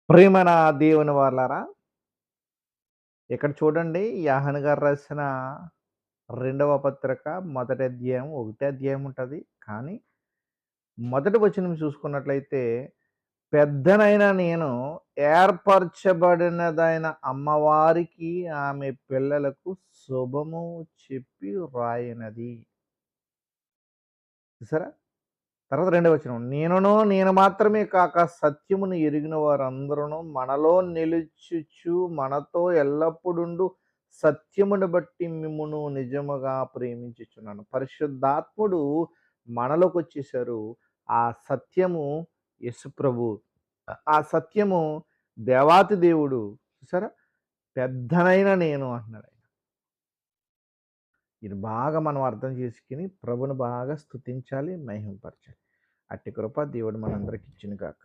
ప్రియమైన దేవుని వాళ్ళారా, ఇక్కడ చూడండి యాహన్ గారు రాసిన రెండవ పత్రిక మొదటి అధ్యాయం, ఒకటే అధ్యాయం ఉంటది. కానీ మొదటి వచనం చూసుకున్నట్లయితే, పెద్దనైన నేను ఏర్పరచబడినదైన అమ్మవారికి ఆమె పిల్లలకు శుభము చెప్పి వ్రాయినది. చూసారా? తర్వాత రెండవ వచనం. నేను మాత్రమే కాక సత్యమును ఎరిగిన వారందరును మనలో నిలుచుచు మనతో ఎల్లప్పుడుండు సత్యమును బట్టి మిమ్మును నిజముగా ప్రేమించుచున్నాను. పరిశుద్ధాత్ముడు మనలోకొచ్చేసారు. ఆ సత్యము యేసుప్రభు. ఆ సత్యము దేవాతి దేవుడు. చూసారా? పెద్దనైన నేను అంటున్నాడు. ఇది బాగా మనం అర్థం చేసుకొని ప్రభుని బాగా స్తుతించాలి, మహిమపరచాలి. అట్టి కృప దేవుడు మనందరికి ఇచ్చును గాక.